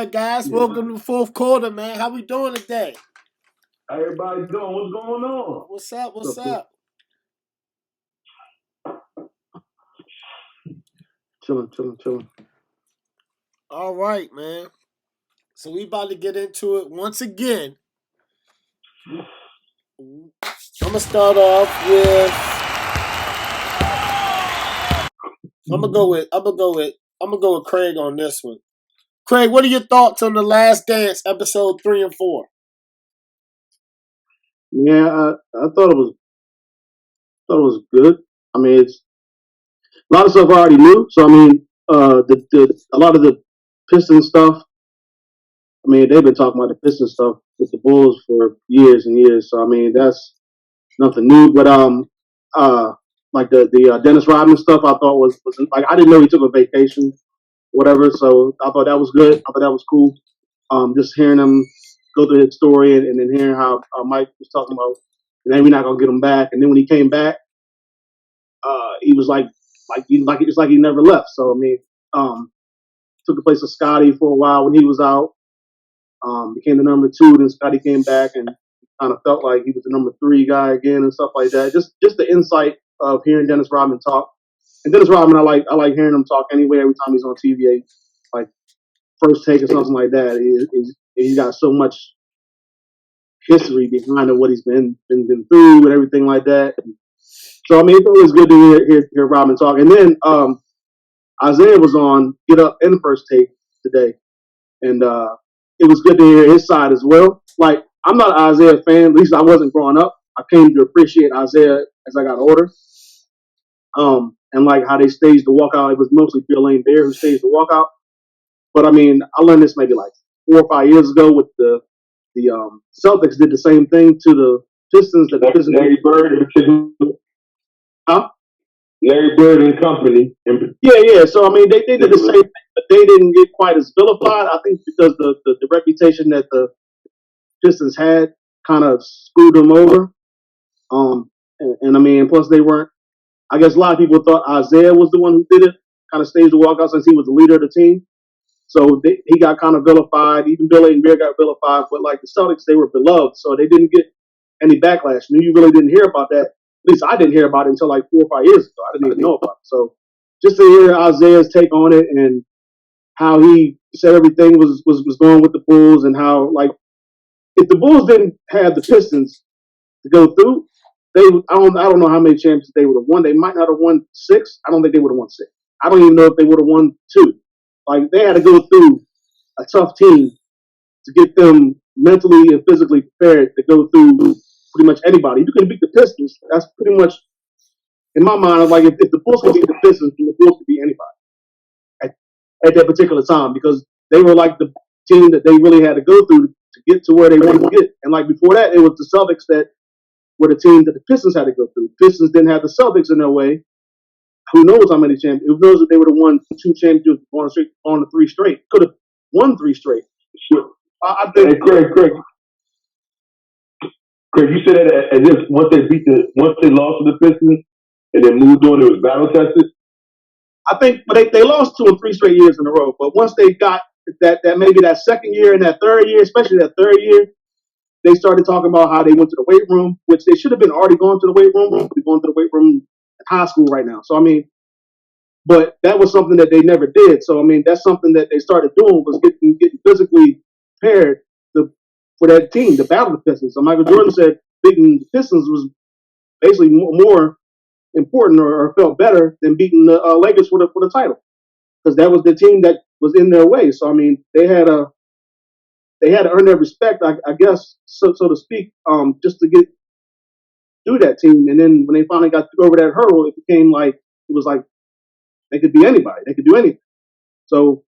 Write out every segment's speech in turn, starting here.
right, guys. Yeah. Welcome to the fourth quarter, man. How we doing today? How everybody doing? What's going on? What's up? What's What's up, up? Chilling. All right, man. So we about to get into it once again. I'm gonna start off with. I'm gonna go with Craig on this one. Craig, what are your thoughts on The Last Dance, episode 3 and 4? Yeah, I thought it was good. I mean, it's a lot of stuff I already knew. So I mean, the a lot of the Piston stuff. I mean, they've been talking about the Piston stuff with the Bulls for years and years. So I mean, that's nothing new. But like the Dennis Rodman stuff, I thought was like I didn't know he took a vacation, whatever. So I thought that was good. I thought that was cool. Just hearing him go through his story and then hearing how Mike was talking about, and then we're not gonna get him back. And then when he came back, he was it's like he never left. So I mean, took the place of Scotty for a while when he was out. Became the number two. Then Scotty came back and kind of felt like he was the number three guy again and stuff like that. Just the insight of hearing Dennis Rodman talk. And Dennis Rodman, I like hearing him talk anyway. Every time he's on TV, like First Take or something like that. He's got so much history behind what he's been through and everything like that. So I mean, it was good to hear Rodman talk. And then Isaiah was on Get Up in First Take today, and it was good to hear his side as well. Like I'm not an Isaiah fan, at least I wasn't growing up. I came to appreciate Isaiah as I got older. And like how they staged the walkout, it was mostly Bill Lane Bear who staged the walkout. But I mean, I learned this maybe like 4 or 5 years ago with the Celtics did the same thing to the Pistons. That the Pistons Larry Bird and huh? Larry Bird and company. Yeah. So I mean, they did the same thing, but they didn't get quite as vilified. I think because the reputation that the Pistons had kind of screwed them over. And I mean, plus they weren't. I guess a lot of people thought Isaiah was the one who did it, kind of staged the walkout since he was the leader of the team. So he got kind of vilified. Even Billy and Bear got vilified. But like the Celtics, they were beloved, so they didn't get any backlash. You really didn't hear about that. At least I didn't hear about it until like 4 or 5 years ago. I didn't even know about it. So just to hear Isaiah's take on it and how he said everything was going with the Bulls and how like if the Bulls didn't have the Pistons to go through, I don't know how many championships they would have won. They might not have won 6. I don't think they would have won 6. I don't even know if they would have won 2. Like they had to go through a tough team to get them mentally and physically prepared to go through pretty much anybody. You can beat the Pistons. That's pretty much in my mind. Like if the Bulls could beat the Pistons, then the Bulls could beat anybody at that particular time because they were like the team that they really had to go through to get to where they wanted to get. And like before that, it was the Celtics that were the team that the Pistons had to go through. The Pistons didn't have the Celtics in their way. Who knows how many champions? Who knows if they would have won 2 championships on the 3 straight? Could have won 3 straight. I think. Hey, Craig, you said that as if once they lost to the Pistons and then moved on, it was battle tested. I think, but they lost 2 or 3 straight years in a row. But once they got that maybe that second year and that third year, especially that third year, they started talking about how they went to the weight room, which they should have been already going to the weight room. They're going to the weight room in high school right now. So I mean, but that was something that they never did. So I mean, that's something that they started doing was getting physically prepared for that team to battle the Pistons. So Michael Jordan said beating the Pistons was basically more important or felt better than beating the Lakers for the title because that was the team that was in their way. So I mean, they had to earn their respect, I guess, so to speak, just to get through that team. And then when they finally got over that hurdle, it became like it was like they could be anybody, they could do anything. So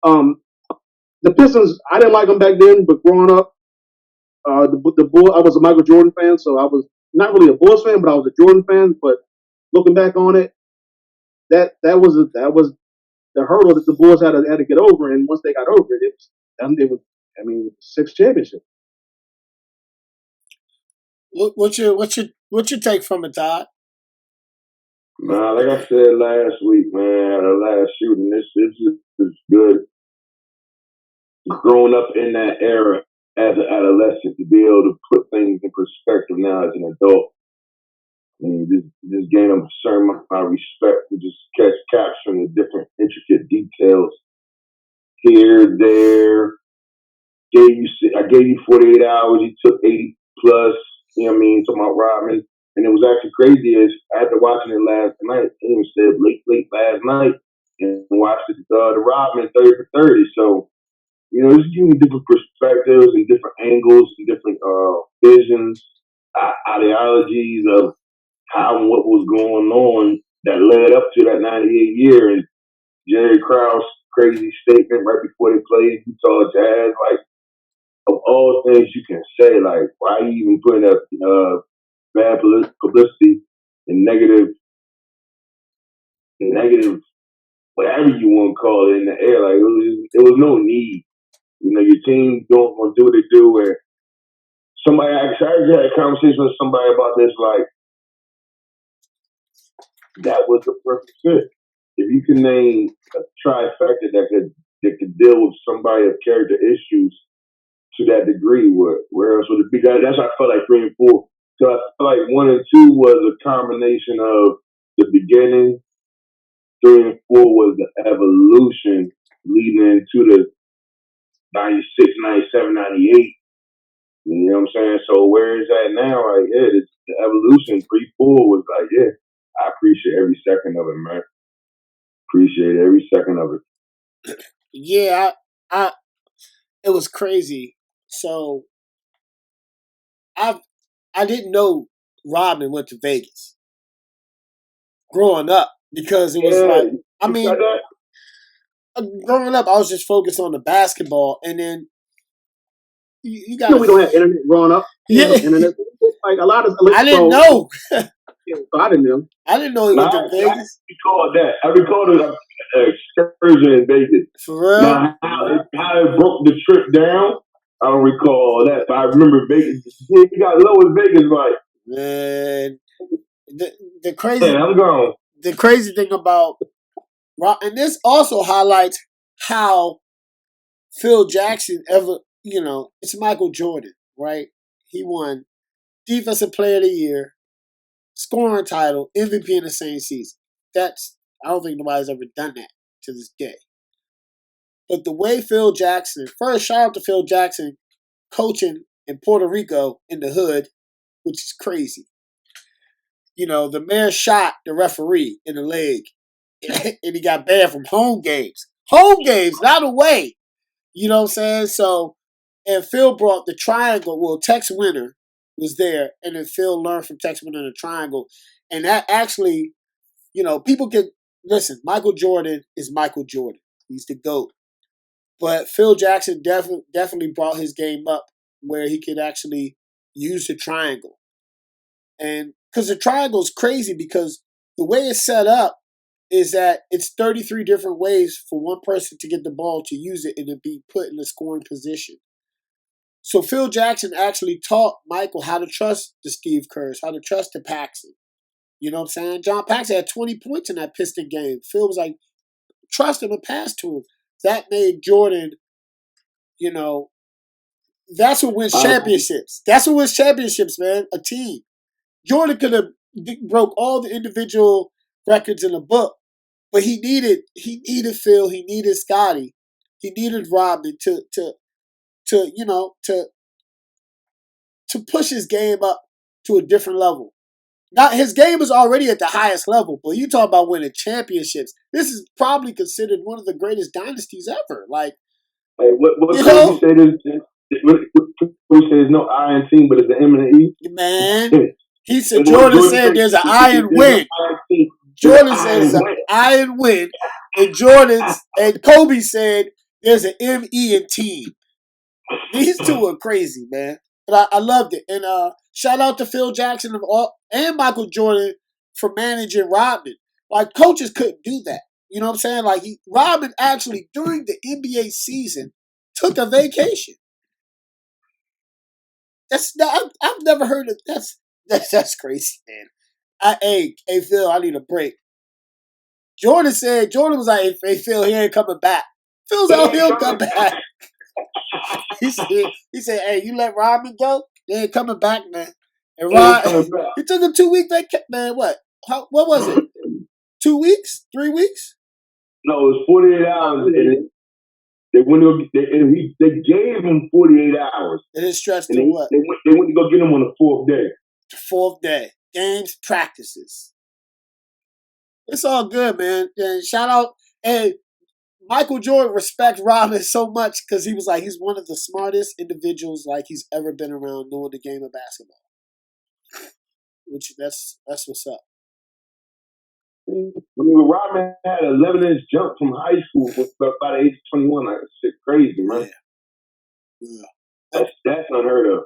the Pistons, I didn't like them back then, but growing up, the Bull, I was a Michael Jordan fan, so I was not really a Bulls fan, but I was a Jordan fan. But looking back on it, that was the hurdle that the Bulls had to get over, and once they got over it, it was 6 championships. What's your take from it, Todd? Nah, like I said last week, man, the last shooting, this is good. growing up in that era as an adolescent to be able to put things in perspective now as an adult. I mean, this game, I'm certain my respect to just capturing the different intricate details here, there. I gave you 48 hours. You took 80 plus. You know what I mean? Talking about Rodman, and it was actually crazy. Is after watching it last night, he even said late last night, and watched the Rodman 30 for 30. So just giving me different perspectives and different angles and different visions, ideologies of how and what was going on that led up to that 98 year. And Jerry Krause' crazy statement right before they played Utah Jazz, like, of all things you can say, like, why are you even putting up bad publicity and negative, whatever you want to call it, in the air? Like, it was no need. Your team don't want to do what they do. Where I actually had a conversation with somebody about this, like, that was the perfect fit. If you can name a trifecta that could deal with somebody of character issues to that degree, where else would it be? That's why I felt like 3 and 4. So I felt like 1 and 2 was a combination of the beginning. 3 and 4 was the evolution leading into the 96, 97, 98. You know what I'm saying? So where is that now? Like, it's the evolution. 3-4 was like, I appreciate every second of it, man. Appreciate every second of it. Yeah, it was crazy. So I didn't know Rodman went to Vegas growing up because it was like, I mean, growing up I was just focused on the basketball, and then you got. We don't have internet growing up. Internet, like a lot of. I didn't know. So I didn't know. I didn't know he went to Vegas. I recall the excursion in Vegas. For real? Now, how it broke the trip down, I don't recall that, but I remember Vegas. He got low in Vegas, like, man. The crazy. Yeah, I'm gone. The crazy thing about, and this also highlights how Phil Jackson ever. It's Michael Jordan, right? He won Defensive Player of the Year, scoring title, MVP in the same season. I don't think nobody's ever done that to this day. But the way Phil Jackson, first shout out to Phil Jackson coaching in Puerto Rico in the hood, which is crazy. The mayor shot the referee in the leg, and he got banned from home games. Home games, not away. You know what I'm saying? So, and Phil brought the triangle. Well, Tex Winter was there, and then Phil learned from Tex Winter the triangle. And that actually, people can listen. Michael Jordan is Michael Jordan. He's the GOAT. But Phil Jackson definitely brought his game up where he could actually use the triangle. And because the triangle is crazy, because the way it's set up is that it's 33 different ways for one person to get the ball to use it and to be put in the scoring position. So Phil Jackson actually taught Michael how to trust the Steve Kerrs, how to trust the Paxson. You know what I'm saying? John Paxson had 20 points in that Piston game. Phil was like, trust him and pass to him. That made Jordan, that's what wins championships. That's what wins championships, man. A team. Jordan could have broke all the individual records in the book, but he needed Phil, he needed Scotty, he needed Rodman to push his game up to a different level. Now his game is already at the highest level, but you talk about winning championships. This is probably considered one of the greatest dynasties ever. Like, what you say? We say there's no I in team, but it's an M and an E. Man. He said, Jordan said there's an I in win. Jordan said there's an I in win. And Kobe said there's an M-E in team. These two are crazy, man. But I loved it. And shout out to Phil Jackson and Michael Jordan for managing Rodman. Like, coaches couldn't do that. You know what I'm saying? Like, Rodman actually, during the NBA season, took a vacation. I've never heard of that's crazy, man. Hey Phil, I need a break. Jordan was like, hey Phil, he ain't coming back. Phil's out, he'll come back. He said, hey, you let Rodman go? They ain't coming back, man. And He ain't Rod, coming back. he took a 2-week vacation. Man, what? What was it? 2 weeks? 3 weeks? No, it was 48 hours, and they went to go, they gave him 48 hours, And it stretched and to what? they went to go get him on the 4th day. The 4th day. Games, practices. It's all good, man. And shout out, hey, Michael Jordan respects Rodman so much because he was like, he's one of the smartest individuals like he's ever been around knowing the game of basketball. Which that's what's up. I mean, Rodman had an 11-inch jump from high school by the age of 21. Like, shit crazy, man. Yeah. That's unheard of.